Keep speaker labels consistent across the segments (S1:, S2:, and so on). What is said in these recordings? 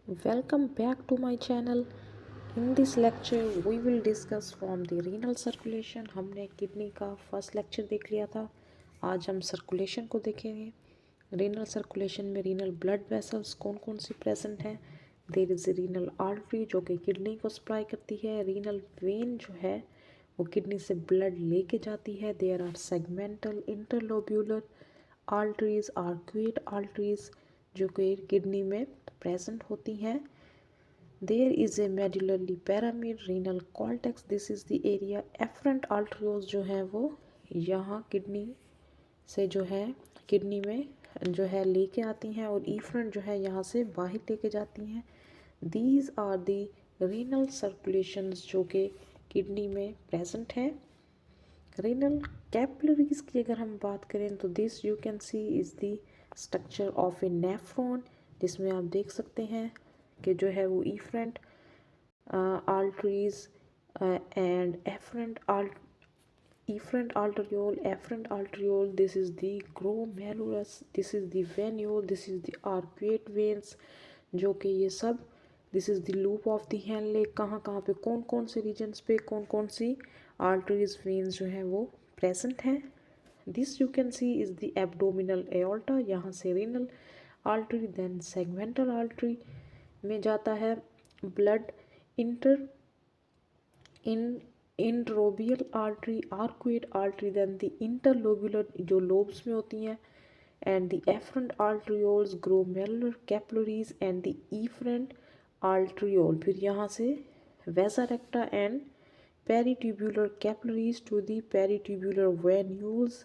S1: Welcome back to my channel. In this lecture we will discuss from the renal circulation. हमने kidney का first lecture देख लिया था। आज हम सर्कुलेशन को देखेंगे। रीनल सर्कुलेशन में रीनल ब्लड वेसल्स कौन कौन सी प्रेजेंट हैं। देयर इज़ रीनल आर्टरी जो कि किडनी को सप्लाई करती है। रीनल वेन जो है वो किडनी से ब्लड लेके जाती है। There are segmental interlobular arteries, arcuate arteries जो कि किडनी में प्रेजेंट होती हैं। There is a medullary pyramid renal cortex, this is the area. Afferent arterioles जो है वो यहाँ किडनी से जो है किडनी में जो है लेके आती हैं और ईफ्रेंट जो है यहाँ से बाहर लेके जाती हैं। These are the renal circulations जो कि किडनी में प्रेजेंट है। रीनल कैपिलरीज की अगर हम बात करें तो this you can see is the structure of A nephron, जिसमें आप देख सकते हैं कि जो है वो efferent arteries and efferent arteriole, this is the glomerulus, this is the venule, this is the arcuate veins जो कि ये सब this is the loop of the Henle. कहाँ कहाँ पे कौन कौन से रीजन्स पे कौन कौन सी आर्टरीज वेन्स जो हैं वो प्रेजेंट हैं। This you can see is the abdominal aorta, यहाँ से renal artery then segmental artery में जाता है blood. Inter in interlobar artery, arcuate artery, then the interlobular जो लोब्स में होती हैं, and the afferent arterioles, glomerular capillaries and the efferent arteriole. फिर यहाँ से vasa recta and peritubular capillaries to the peritubular venules,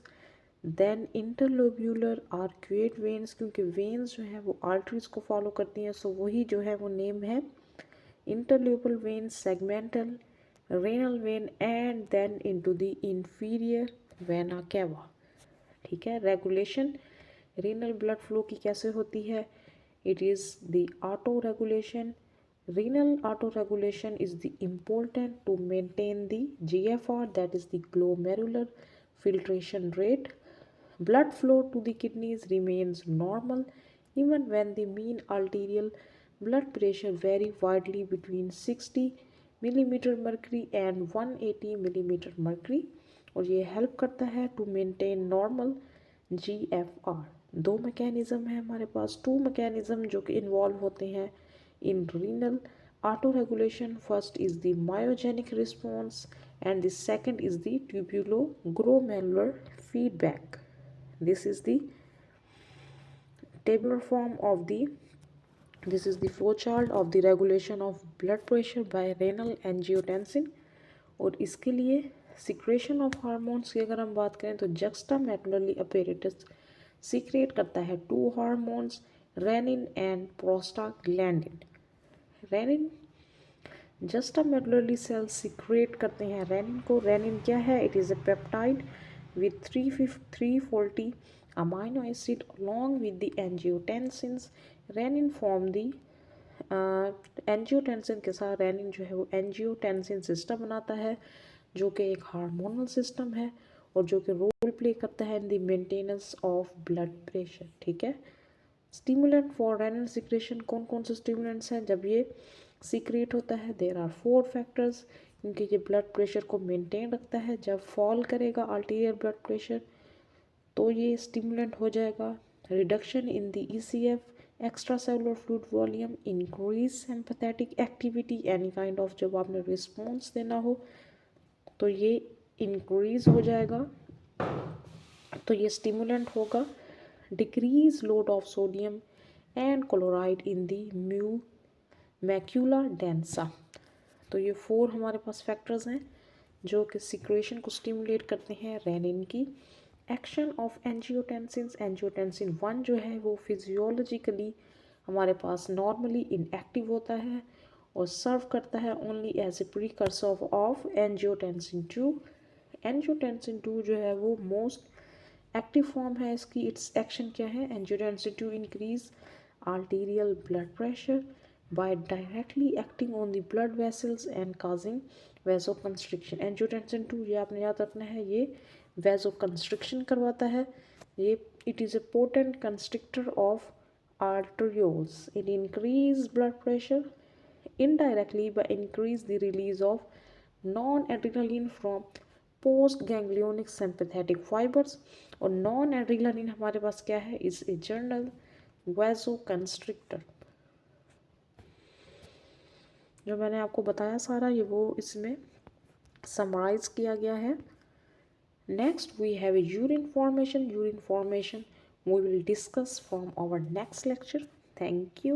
S1: then interlobular arcuate veins, क्योंकि veins जो है वो आर्टरीज को फॉलो करती हैं, सो वही जो है वो नेम है interlobar vein, segmental, renal vein and then into the inferior vena cava। ठीक है। रेगुलेशन रीनल ब्लड फ्लो की कैसे होती है? It is the auto regulation. renal auto regulation is the important to maintain the GFR, that is the glomerular filtration rate. Blood flow to the kidneys remains normal even when the mean arterial blood pressure vary widely between 60 millimetre mercury and 180 millimetre mercury, और ये help करता है to maintain normal GFR। दो mechanism है हमारे पास, to mechanism जो कि involve होते हैं in renal autoregulation. First is the myogenic response and the second is the tubuloglomerular feedback. This is the tabular form of the this is the flow chart of the regulation of blood pressure by renal angiotensin। और इसके लिए secretion of hormones की अगर हम बात करें तो juxta medullary apparatus secrete करता है two hormones, renin and prostaglandin. Renin juxta medullary cells secrete करते हैं रेनिन को। रेनिन क्या है? It is a peptide with 340 amino acid along with the angiotensins। Renin form the angiotensin के साथ rennin जो है वो एंजियोटेंसिन सिस्टम बनाता है जो कि एक हार्मोनल सिस्टम है और जो कि रोल प्ले करता है in the maintenance of blood pressure. ठीक है। स्टिमुलेंट फॉर रेनिन सिक्रेशन कौन कौन से स्टिमुलेंट्स हैं जब ये सीक्रेट होता है? देयर आर 4 फैक्टर्स, क्योंकि ये ब्लड प्रेशर को मेंटेन रखता है। जब फॉल करेगा आर्टीरियल ब्लड प्रेशर तो ये स्टिमुलेंट हो जाएगा। Reduction in the ECF, extra cellular fluid volume, increase sympathetic activity, any kind of जब आपने रिस्पॉन्स देना हो तो ये इंक्रीज हो जाएगा, तो ये स्टिमुलेंट होगा। Decrease load of sodium and chloride in the macula densa. तो ये 4 हमारे पास फैक्टर्स हैं जो कि सिक्रेशन को स्टिमुलेट करते हैं रेनिन की। एक्शन ऑफ एंजियोटेंसिन्स, एंजियोटेंसिन 1 जो है वो फिजियोलॉजिकली हमारे पास नॉर्मली इनएक्टिव होता है और सर्व करता है only as a precursor of angiotensin 2। Angiotensin 2 जो है वो मोस्ट एक्टिव फॉर्म है इसकी। इट्स एक्शन क्या है? Angiotensin 2 increase arterial blood pressure by directly acting on the blood vessels and causing vasoconstriction। Angiotensin 2 ये आपने याद रखना है, ये vasoconstriction करवाता है। ये it is a potent constrictor of arterioles. It increase blood pressure indirectly by increase the release of non-adrenaline from post ganglionic sympathetic fibres. और नॉन एड्रिनलिन हमारे पास क्या है, is a journal vaso constrictor. जो मैंने आपको बताया सारा ये वो इसमें समराइज किया गया है। Next we have a urine formation. Urine formation we will discuss from our next lecture. Thank you.